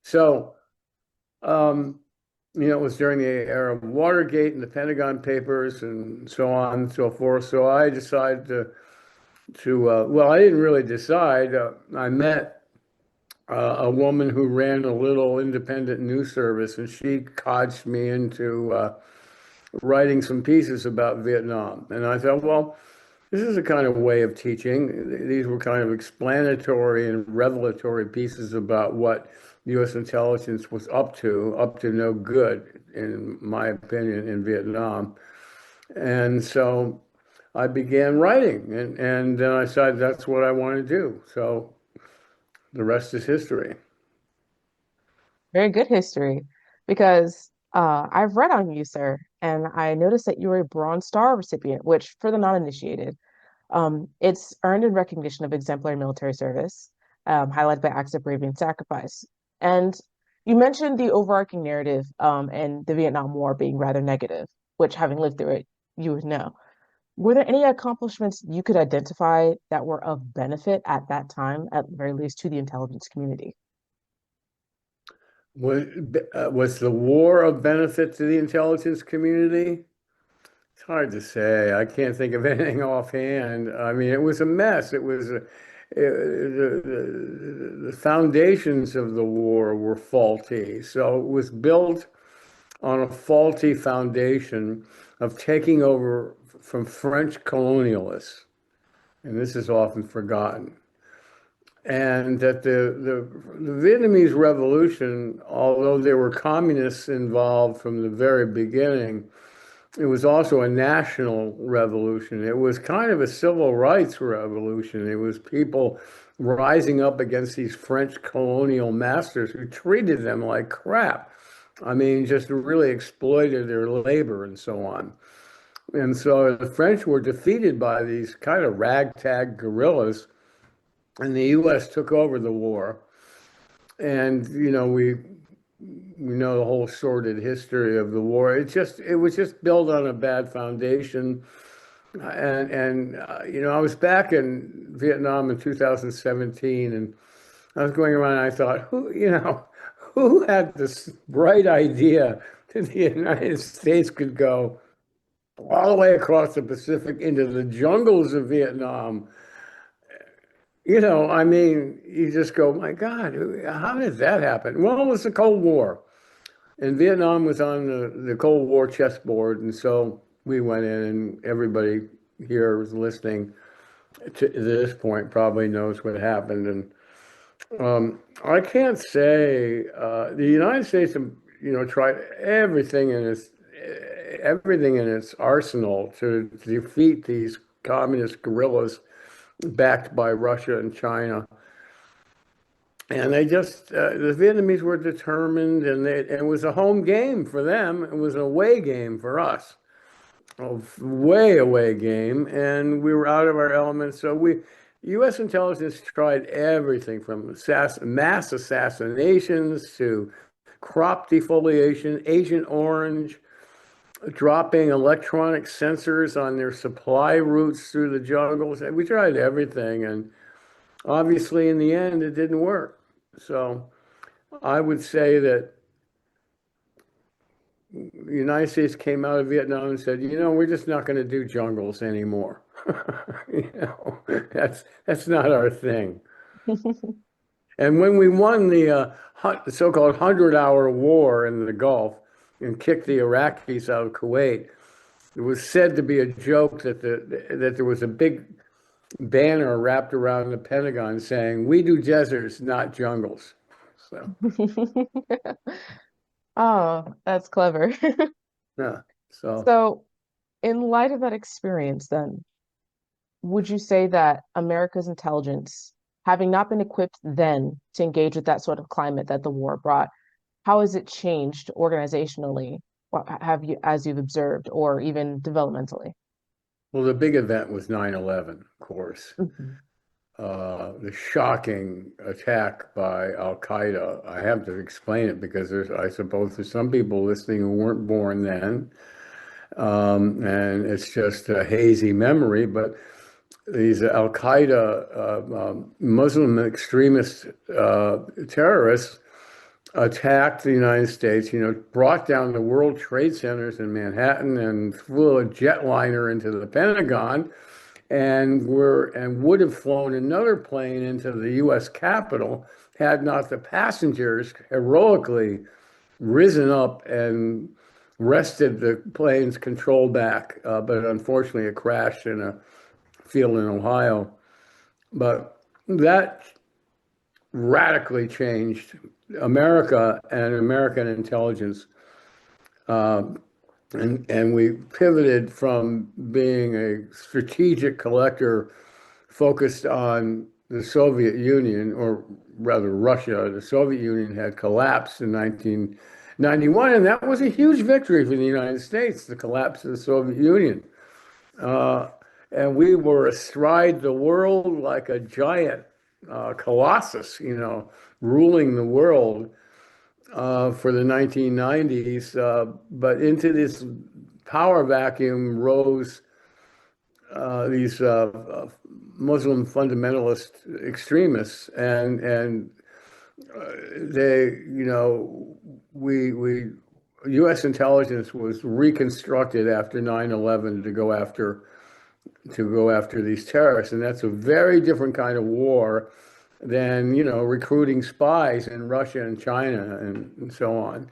So, um, it was during the era of Watergate and the Pentagon Papers and so on and so forth. So I decided well, I didn't really decide. I met a woman who ran a little independent news service, and she codged me into writing some pieces about Vietnam. And I thought, well, this is a kind of way of teaching. These were kind of explanatory and revelatory pieces about what U.S. intelligence was up to no good, in my opinion, in Vietnam. And so I began writing, and then I decided that's what I want to do. So the rest is history. Very good history, because I've read on you, sir, and I noticed that you were a Bronze Star recipient, which, for the non-initiated, it's earned in recognition of exemplary military service, highlighted by acts of bravery and sacrifice. And you mentioned the overarching narrative, and the Vietnam War being rather negative, which, having lived through it, you would know. Were there any accomplishments you could identify that were of benefit at that time, at the very least, to the intelligence community? Was, was the war of benefit to the intelligence community? It's hard to say. I can't think of anything offhand. I mean, it was a mess. The foundations of the war were faulty. So it was built on a faulty foundation of taking over from French colonialists. And this is often forgotten. And that the Vietnamese Revolution, although there were communists involved from the very beginning, it was also a national revolution. It was kind of a civil rights revolution. It was people rising up against these French colonial masters who treated them like crap. I mean, just really exploited their labor and so on. And so the French were defeated by these kind of ragtag guerrillas, and the U.S. took over the war. And, we know the whole sordid history of the war. It was just built on a bad foundation. I was back in Vietnam in 2017, and I was going around, and I thought, who had this bright idea that the United States could go all the way across the Pacific into the jungles of Vietnam? I mean, you just go, my God, how did that happen? Well, it was the Cold War. And Vietnam was on the Cold War chessboard. And so we went in, and everybody here who's listening to this point probably knows what happened. And I can't say the United States, tried everything in its arsenal to defeat these communist guerrillas backed by Russia and China. And the Vietnamese were determined, and it was a home game for them. It was an away game for us, a way away game, and we were out of our element. So U.S. intelligence tried everything from mass assassinations to crop defoliation, Agent Orange, dropping electronic sensors on their supply routes through the jungles. We tried everything, and obviously, in the end, it didn't work. So I would say that the United States came out of Vietnam and said, we're just not going to do jungles anymore. You know, that's not our thing. And when we won the so-called 100-hour war in the Gulf and kicked the Iraqis out of Kuwait, it was said to be a joke that there was a big banner wrapped around the Pentagon saying, "We do deserts, not jungles." So, Oh, that's clever. yeah. So, So, in light of that experience, then, would you say that America's intelligence, having not been equipped then to engage with that sort of climate that the war brought, how has it changed organizationally? What have you, as you've observed, or even developmentally? well, the big event was 9/11, of course. Mhm. The shocking attack by Al Qaeda. I have to explain it because I suppose there's some people listening who weren't born then. And it's just a hazy memory, but these Al Qaeda Muslim extremist terrorists attacked the United States, brought down the World Trade Centers in Manhattan and flew a jetliner into the Pentagon and would have flown another plane into the US Capitol had not the passengers heroically risen up and wrested the plane's control back. But unfortunately, it crashed in a field in Ohio. But that radically changed America and American intelligence. And we pivoted from being a strategic collector focused on the Soviet Union, or rather Russia. The Soviet Union had collapsed in 1991, and that was a huge victory for the United States, the collapse of the Soviet Union. And we were astride the world like a giant colossus, ruling the world for the 1990s. But into this power vacuum rose these Muslim fundamentalist extremists, and they, we U.S. intelligence was reconstructed after 9/11 to go after these terrorists, and that's a very different kind of war than recruiting spies in Russia and China and so on.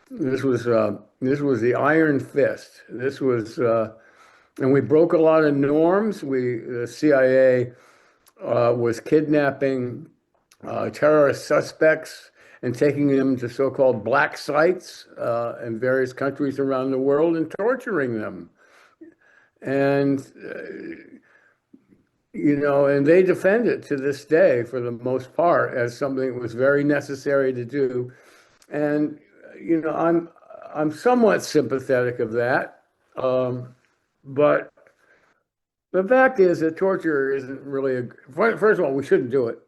This was the iron fist. This was and we broke a lot of norms. The CIA was kidnapping terrorist suspects and taking them to so-called black sites in various countries around the world and torturing them. And and they defend it to this day for the most part as something that was very necessary to do. And I'm somewhat sympathetic of that. But the fact is that torture isn't really first of all, we shouldn't do it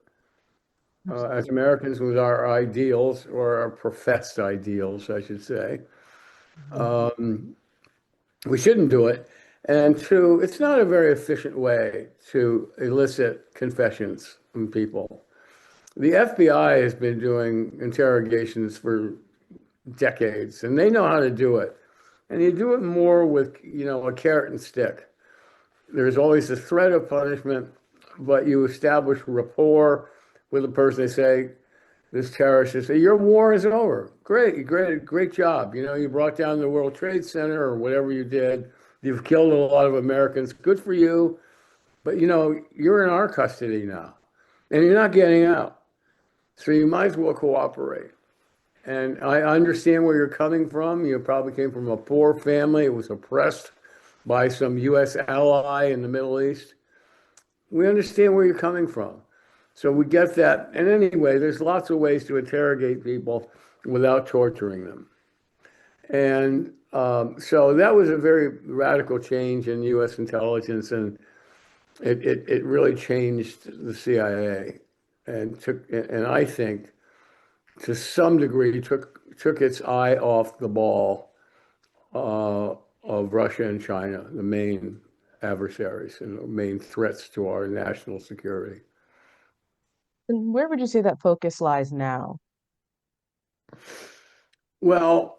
as Americans with our ideals, or our professed ideals, I should say. We shouldn't do it. And two, it's not a very efficient way to elicit confessions from people. The FBI has been doing interrogations for decades, and they know how to do it. And you do it more with, a carrot and stick. There's always a threat of punishment, but you establish rapport with the person. They say, this terrorist, they say, your war is over. Great job. You brought down the World Trade Center or whatever you did. You've killed a lot of Americans. Good for you. But, you're in our custody now, and you're not getting out. So you might as well cooperate. And I understand where you're coming from. You probably came from a poor family. It was oppressed by some U.S. ally in the Middle East. We understand where you're coming from. So we get that. And anyway, there's lots of ways to interrogate people without torturing them. And so that was a very radical change in U.S. intelligence, and it really changed the CIA, and I think to some degree took its eye off the ball of Russia and China, the main adversaries and the main threats to our national security. And where would you say that focus lies now? Well,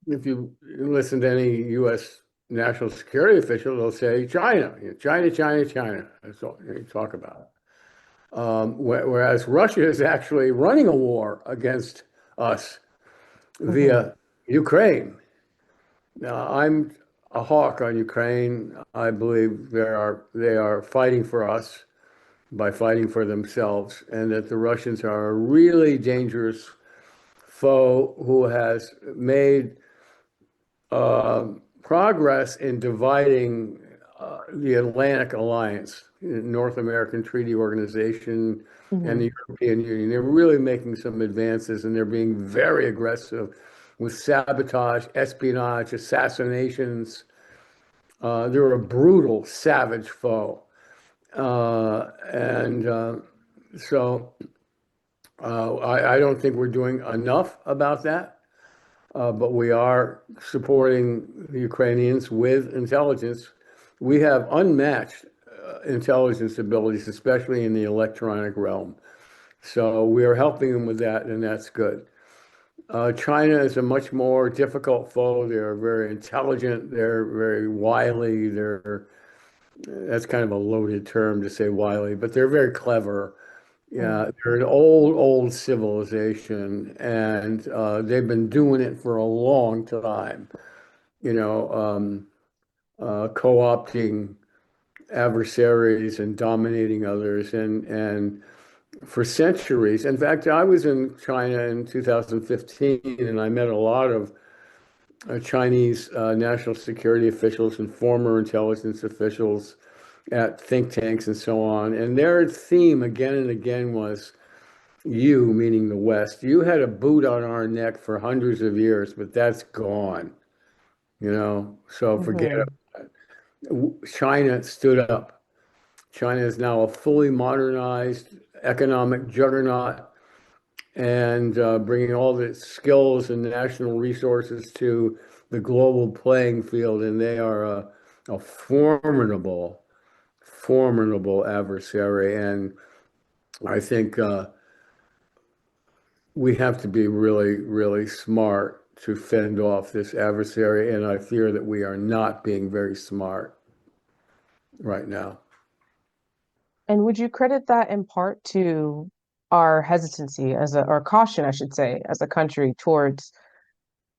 if you listen to any U.S. national security official, they'll say China. That's all you talk about. Whereas Russia is actually running a war against us via Ukraine. Now, I'm a hawk on Ukraine. I believe they are fighting for us by fighting for themselves, and that the Russians are a really dangerous foe who has made progress in dividing the Atlantic Alliance, North American Treaty Organization, and the European Union. They're really making some advances, and they're being very aggressive with sabotage, espionage, assassinations. They're a brutal, savage foe. So I don't think we're doing enough about that. But we are supporting the Ukrainians with intelligence. We have unmatched intelligence abilities, especially in the electronic realm. So we are helping them with that, and that's good. China is a much more difficult foe. They're very intelligent. They're very wily. That's kind of a loaded term to say wily, but they're very clever. Mm, Yeah, they're an old civilization, and they've been doing it for a long time. You know, co-opting adversaries and dominating others, and for centuries. In fact, I was in China in 2015, and I met a lot of Chinese national security officials and former intelligence officials at think tanks and so on. And their theme again and again was you, meaning the West. You had a boot on our neck for hundreds of years, but that's gone, you know? So forget hmm it. China stood up. China is now a fully modernized economic juggernaut and bringing all the skills and national resources to the global playing field. And they are a formidable adversary. And I think we have to be really smart to fend off this adversary. And I fear that we are not being very smart right now. And would you credit that in part to our hesitancy or caution, I should say, as a country towards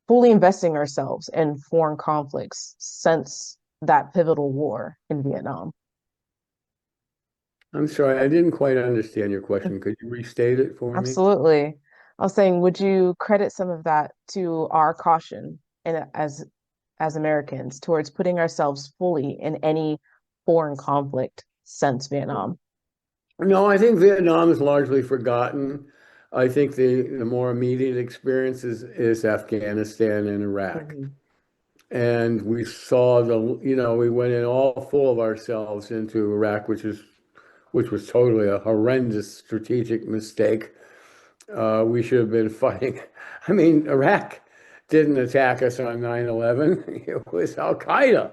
fully investing ourselves in foreign conflicts since that pivotal war in Vietnam? I'm sorry, I didn't quite understand your question. Could you restate it for me? Absolutely. I was saying, would you credit some of that to our caution and as Americans towards putting ourselves fully in any foreign conflict since Vietnam? No, I think Vietnam is largely forgotten. I think the more immediate experience is Afghanistan and Iraq. Mhm. And we saw we went in all full of ourselves into Iraq, which was totally a horrendous strategic mistake. We should have been fighting. I mean, Iraq didn't attack us on 9/11. It was Al Qaeda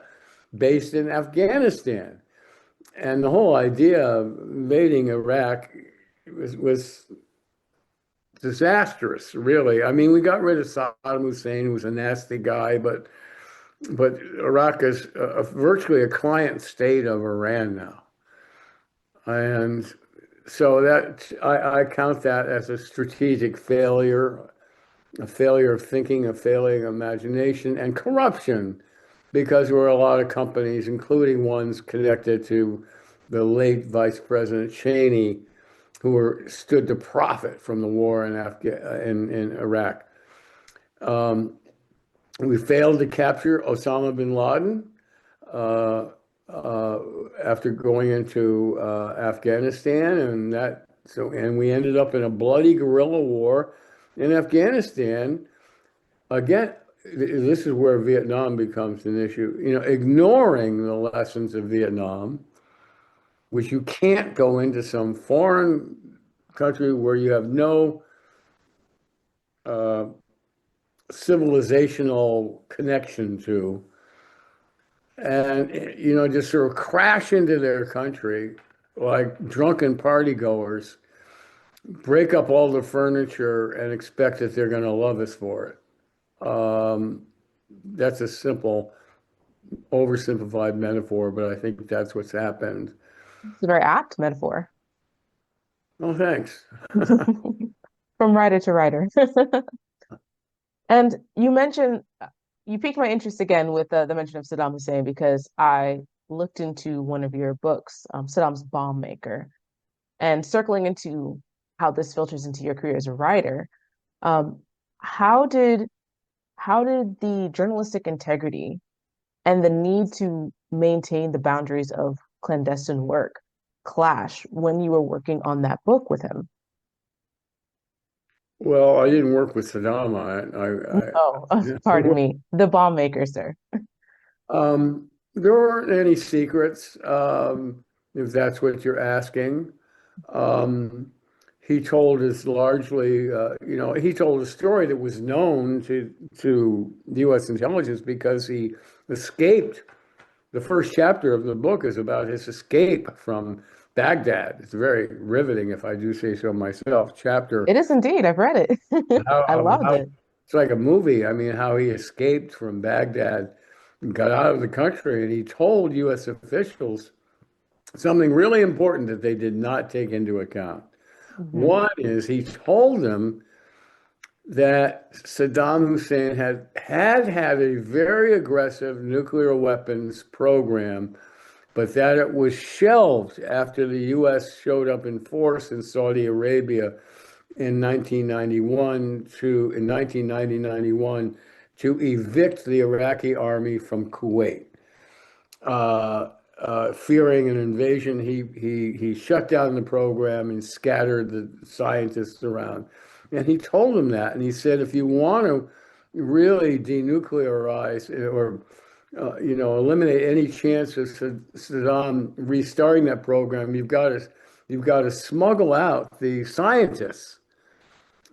based in Afghanistan. And the whole idea of invading Iraq was disastrous, really. I mean, we got rid of Saddam Hussein, who was a nasty guy, but Iraq is virtually a client state of Iran now. And so I count that as a strategic failure, a failure of thinking, a failure of imagination, and corruption, because there were a lot of companies, including ones connected to the late Vice President Cheney, who stood to profit from the war in Iraq. Um, we failed to capture Osama bin Laden uh, uh, after going into Afghanistan, and we ended up in a bloody guerrilla war in Afghanistan. Again, this is where Vietnam becomes an issue. You know, ignoring the lessons of Vietnam, which you can't go into some foreign country where you have no uh, civilizational connection to, and just sort of crash into their country like drunken party goers, break up all the furniture, and expect that they're going to love us for it. That's a simple, oversimplified metaphor, but I think that's what's happened. It's a very apt metaphor. Oh, thanks. From writer to writer. And you piqued my interest again with the mention of Saddam Hussein because I looked into one of your books, Saddam's Bomb Maker, and circling into how this filters into your career as a writer. Um, how did how did the journalistic integrity and the need to maintain the boundaries of clandestine work clash when you were working on that book with him? Well, I didn't work with Saddam. Oh, I pardon worked. me, the bomb maker, sir. There weren't any secrets, if that's what you're asking. Um, he told us largely, he told a story that was known to U.S. intelligence because he escaped. The first chapter of the book is about his escape from Baghdad. It's very riveting, if I do say so myself. Chapter It is indeed. I've read it. how, I of loved how it. it's like a movie. I mean, how he escaped from Baghdad and got out of the country, and he told U.S. officials something really important that they did not take into account. Hmm. One is he told them that Saddam Hussein had a very aggressive nuclear weapons program, but that it was shelved after the U.S. showed up in force in Saudi Arabia in 1990-91 to evict the Iraqi army from Kuwait. Fearing an invasion, he shut down the program and scattered the scientists around. And he told them that, and he said, if you want to really denuclearize or eliminate any chance of Saddam restarting that program, you've got to smuggle out the scientists,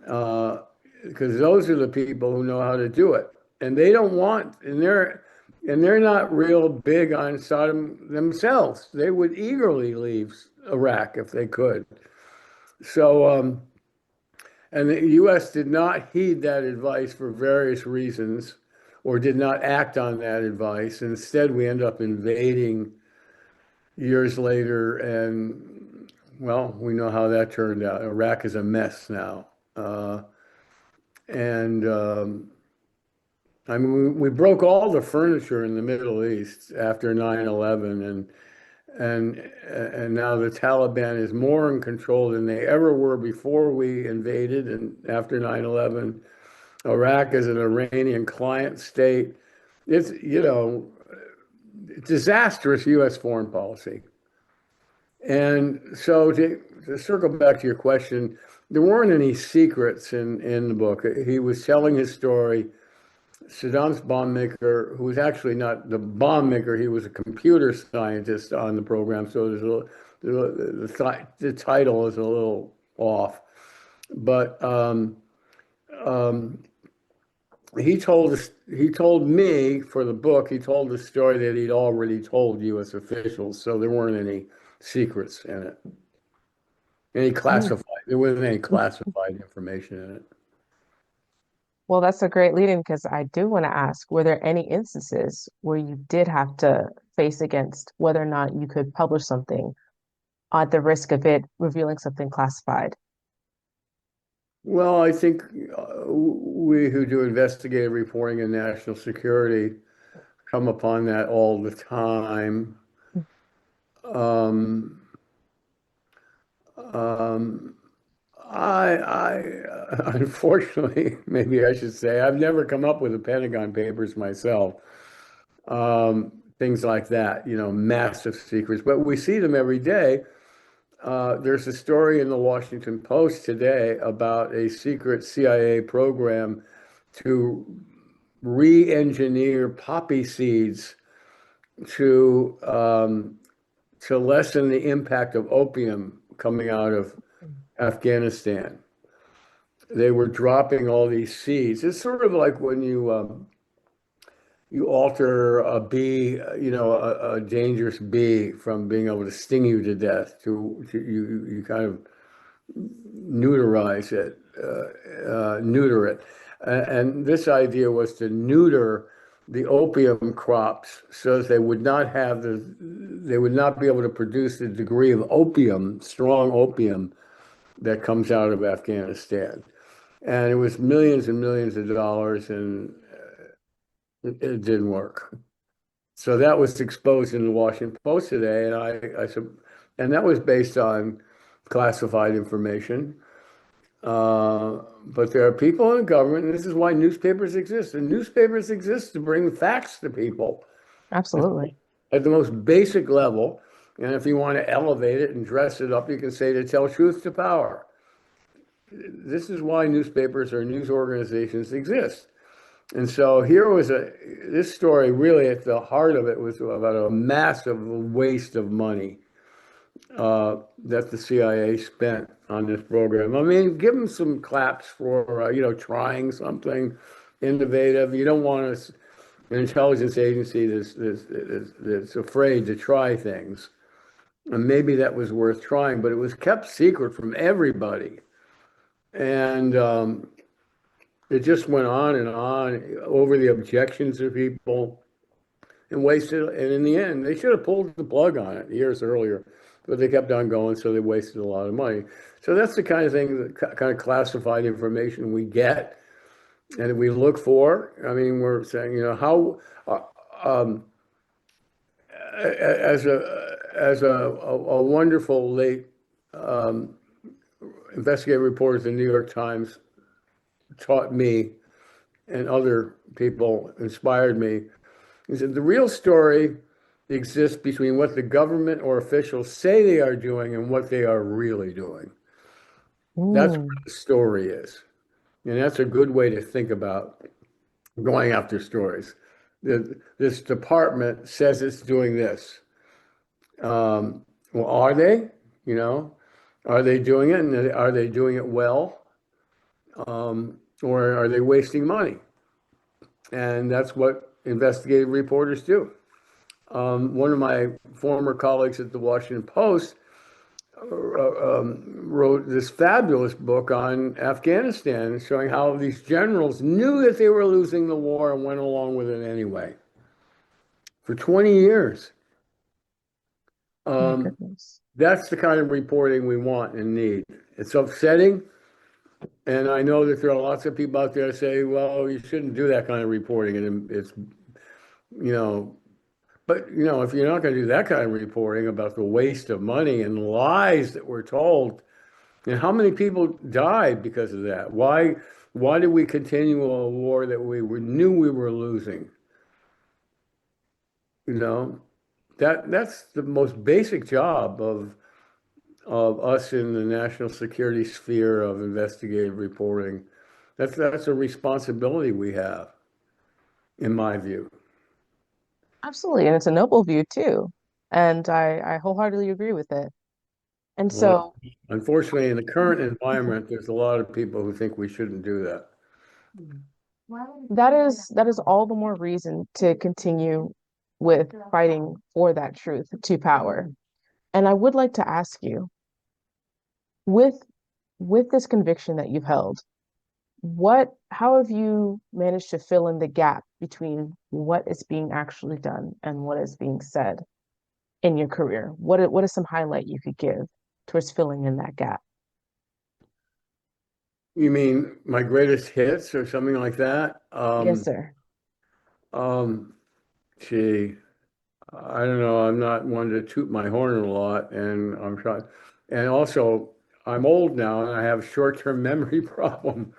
because those are the people who know how to do it, and they don't want, and they're not real big on Saddam themselves. They would eagerly leave Iraq if they could. So, and the U.S. did not heed that advice for various reasons, or did not act on that advice. Instead, we end up invading years later, and well, we know how that turned out. Iraq is a mess now. And I mean, we broke all the furniture in the Middle East after 9/11, and now the Taliban is more in control than they ever were before we invaded, and after 9/11, Iraq is an Iranian client state. It's, disastrous U.S. foreign policy. And so to circle back to your question, there weren't any secrets in the book. He was telling his story. Saddam's bomb maker, who was actually not the bomb maker, he was a computer scientist on the program. So the title is a little off. But he told me for the book, he told the story that he'd already told U.S. officials. So there weren't any secrets in it. There wasn't any classified information in it. Well, that's a great lead-in because I do want to ask, were there any instances where you did have to face against whether or not you could publish something at the risk of it revealing something classified? Well, I think we who do investigative reporting and national security come upon that all the time. Um, um, I unfortunately, maybe I should say, I've never come up with the Pentagon Papers myself. Things like that, massive secrets, but we see them every day. There's a story in the Washington Post today about a secret CIA program to re-engineer poppy seeds to lessen the impact of opium coming out of Afghanistan. They were dropping all these seeds. It's sort of like when you alter a bee, a dangerous bee from being able to sting you to death to you kind of neuterize it, neuter it. And this idea was to neuter the opium crops so that they would not be able to produce the degree of opium, strong opium, that comes out of Afghanistan. And it was millions and millions of dollars, and it didn't work. So that was exposed in the Washington Post today, and I said, and that was based on classified information. But there are people in the government, and this is why newspapers exist. And newspapers exist to bring facts to people Absolutely. at the most basic level. And if you want to elevate it and dress it up, you can say to tell truth to power. This is why newspapers or news organizations exist. And so this story really at the heart of it was about a massive waste of money that the CIA spent on this program. I mean, give them some claps for, trying something innovative. You don't want an intelligence agency that's afraid to try things. And maybe that was worth trying, but it was kept secret from everybody. And It just went on over the objections of people and wasted. And in the end, they should have pulled the plug on it years earlier, but they kept on going, so they wasted a lot of money. So that's the kind of thing, that kind of classified information we get and we look for. I mean, we're saying, how as a wonderful late um, investigative reporter at the New York Times taught me and other people inspired me. He said the real story exists between what the government or officials say they are doing and what they are really doing. That's what Mm, the story is. And that's a good way to think about going after stories. This department says it's doing this. Well, are they? You know, are they doing it, and are they doing it well? Or are they wasting money? And that's what investigative reporters do. One of my former colleagues at the Washington Post wrote this fabulous book on Afghanistan, showing how these generals knew that they were losing the war and went along with it anyway for 20 years. my Um, goodness. that's the kind of reporting we want and need. It's upsetting. And I know that there are lots of people out there that say, well, you shouldn't do that kind of reporting. And it's, you know, but, if you're not going to do that kind of reporting about the waste of money and lies that we're told, and how many people died because of that? Why did we continue a war that knew we were losing? You know, that's the most basic job of us in the national security sphere of investigative reporting. That's a responsibility we have, in my view. Absolutely. And it's a noble view too. And I wholeheartedly agree with it. And Well, so unfortunately, in the current environment, there's a lot of people who think we shouldn't do that. that is all the more reason to continue with fighting for that truth to power. And I would like to ask you, with this conviction that you've held, how have you managed to fill in the gap between what is being actually done and what is being said in your career? What is some highlight you could give towards filling in that gap? You mean my greatest hits or something like that? Yes, sir. Um, Gee, I don't know. I'm not one to toot my horn a lot, and I'm trying. And also, I'm old now, and I have short-term memory problem.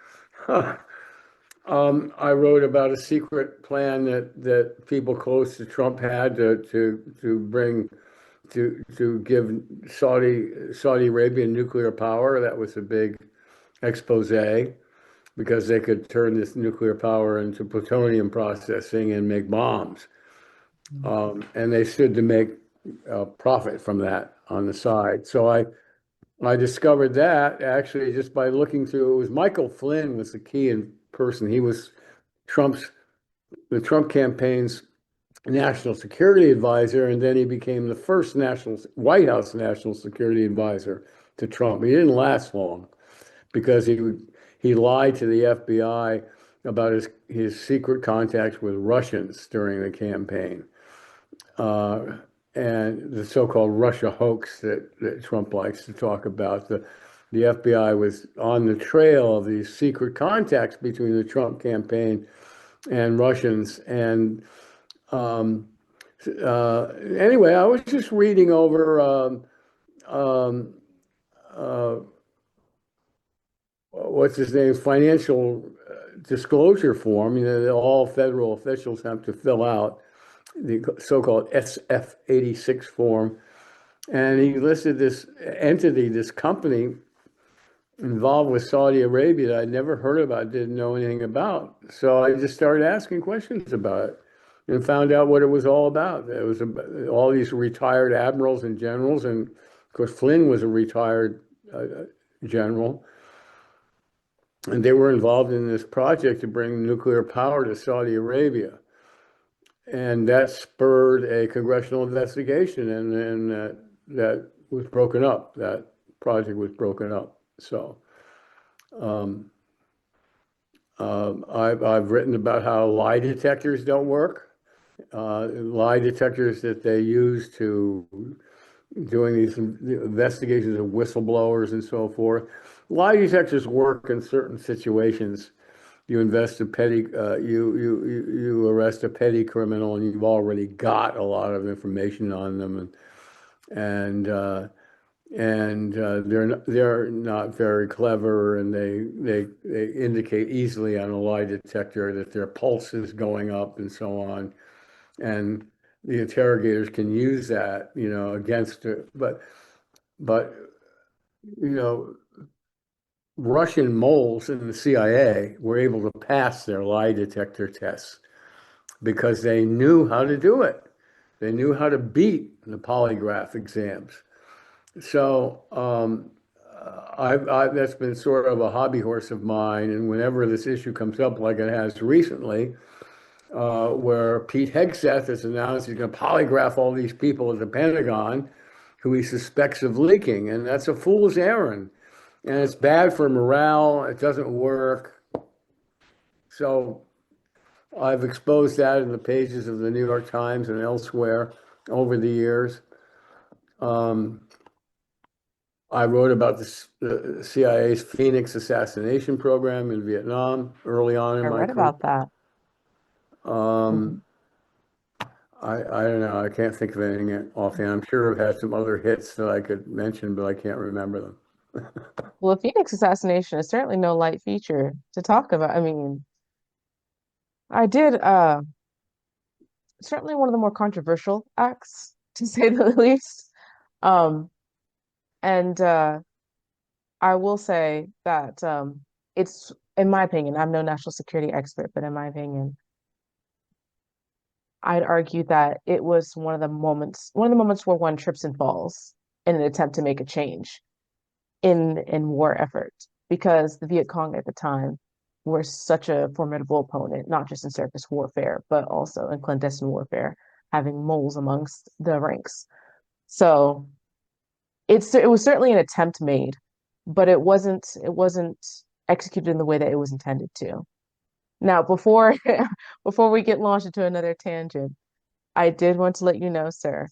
I wrote about a secret plan that people close to Trump had to give Saudi Arabia nuclear power. That was a big expose because they could turn this nuclear power into plutonium processing and make bombs. And they stood to make a profit from that on the side. So I discovered that actually just by looking through. It was Michael Flynn was the key in person. He was Trump's the Trump campaign's national security advisor, and then he became the first White House national security advisor to Trump. He didn't last long because he lied to the FBI about his secret contacts with Russians during the campaign. Uh, and the so-called Russia hoax that Trump likes to talk about. The FBI was on the trail of these secret contacts between the Trump campaign and Russians. And anyway, I was just reading over um, uh, what's his name, financial disclosure form, that all federal officials have to fill out, the so-called SF-86 form. And he listed this entity, this company involved with Saudi Arabia that I'd never heard about, didn't know anything about. So I just started asking questions about it and found out what it was all about. It was all these retired admirals and generals, and of course Flynn was a retired general, and they were involved in this project to bring nuclear power to Saudi Arabia. And that spurred a congressional investigation, and that was broken up. That project was broken up. So I've written about how lie detectors don't work. Lie detectors that they use to doing these investigations of whistleblowers and so forth. Lie detectors work in certain situations. You you arrest a petty criminal, and you've already got a lot of information on them, and they're not very clever, and they indicate easily on a lie detector that their pulse is going up and so on, and the interrogators can use that, against it. But you know, Russian moles in the CIA were able to pass their lie detector tests because they knew how to do it. They knew how to beat the polygraph exams. So that's been sort of a hobby horse of mine. And whenever this issue comes up, like it has recently, where Pete Hegseth has announced he's going to polygraph all these people at the Pentagon who he suspects of leaking, and that's a fool's errand. And it's bad for morale. It doesn't work. So I've exposed that in the pages of the New York Times and elsewhere over the years. I wrote about the CIA's Phoenix assassination program in Vietnam early on in I my read career. about that. Hmm. Um, I don't know. I can't think of anything offhand. I'm sure I've had some other hits that I could mention, but I can't remember them. Well, Phoenix assassination is certainly no light feature to talk about. I mean, I did certainly one of the more controversial acts, to say the least. Um, and I will say that it's, in my opinion, I'm no national security expert, but in my opinion, I'd argue that it was one of the moments where one trips and falls in an attempt to make a change in war effort, because the Viet Cong at the time were such a formidable opponent, not just in surface warfare, but also in clandestine warfare, having moles amongst the ranks. So it was certainly an attempt made, but it wasn't executed in the way that it was intended to. Now, before before we get launched into another tangent, I did want to let you know, sir,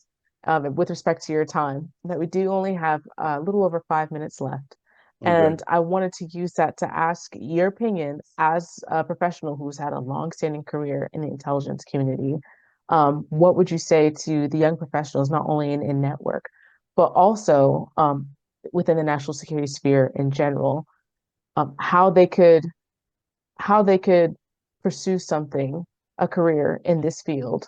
with respect to your time, that we do only have a little over 5 minutes left. Okay. And I wanted to use that to ask your opinion as a professional who's had a long-standing career in the intelligence community. What would you say to the young professionals, not only in network, but also within the national security sphere in general, um, how they could how they could pursue something, a career in this field,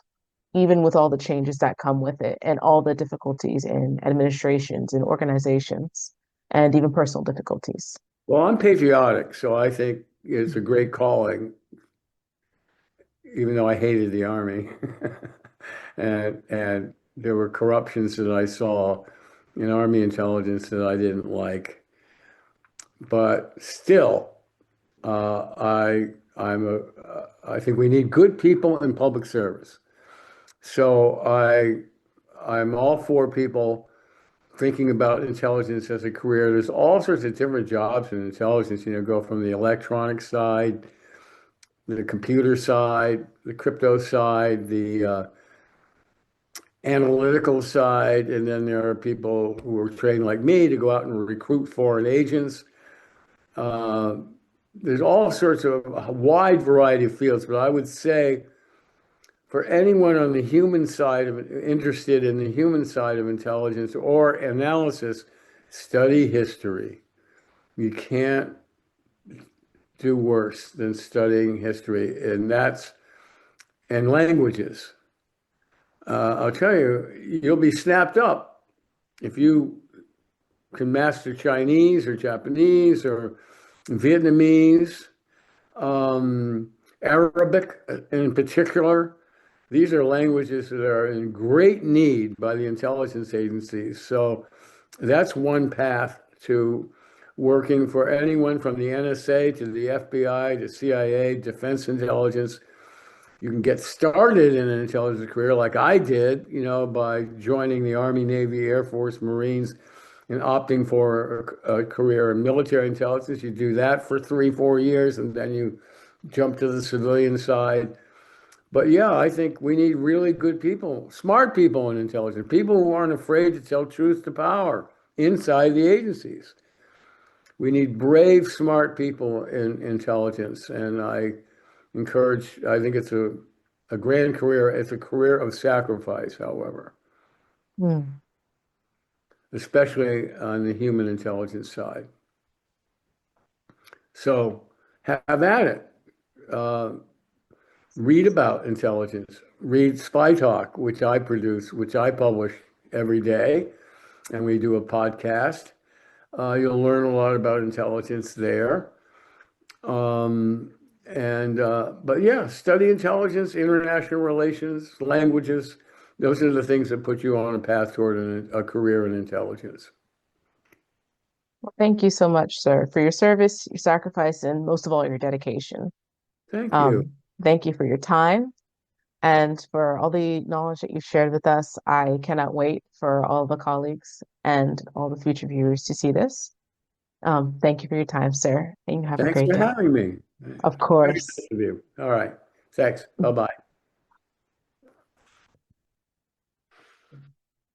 even with all the changes that come with it and all the difficulties in administrations and organizations and even personal difficulties. Well, I'm patriotic, so I think it's a great calling, even though I hated the Army. And there were corruptions that I saw in Army intelligence that I didn't like. But still, I think we need good people in public service. So I'm all for people thinking about intelligence as a career. There's all sorts of different jobs in intelligence, go from the electronic side, the computer side, the crypto side, the analytical side, and then there are people who are trained like me to go out and recruit foreign agents. Uh, there's all sorts of a wide variety of fields, but I would say for anyone on the human side of it, interested in the human side of intelligence or analysis, study history. You can't do worse than studying history, and languages. I'll tell you, you'll be snapped up if you can master Chinese or Japanese or Vietnamese, Arabic in particular. These are languages that are in great need by the intelligence agencies. So that's one path to working for anyone from the NSA to the FBI to CIA, Defense Intelligence. You can get started in an intelligence career like I did, by joining the Army, Navy, Air Force, Marines, and opting for a career in military intelligence. You do that for 3, 4 years, and then you jump to the civilian side. But yeah, I think we need really good people, smart people in intelligence, people who aren't afraid to tell truth to power inside the agencies. We need brave, smart people in intelligence. And I think it's a grand career. It's a career of sacrifice, however, Hmm. especially on the human intelligence side. So have at it. Uh, Read about intelligence. Read SpyTalk, which I produce, which I publish every day, and we do a podcast. You'll learn a lot about intelligence there. Um, but yeah, study intelligence, international relations, languages. Those are the things that put you on a path toward a career in intelligence. Well, thank you so much, sir, for your service, your sacrifice, and most of all, your dedication. Thank you. Thank you for your time and for all the knowledge that you've shared with us. I cannot wait for all the colleagues and all the future viewers to see this. Thank you for your time, sir, and you have a Thanks great for day. having me. Of Very course. nice of you. All right. Thanks. Bye-bye.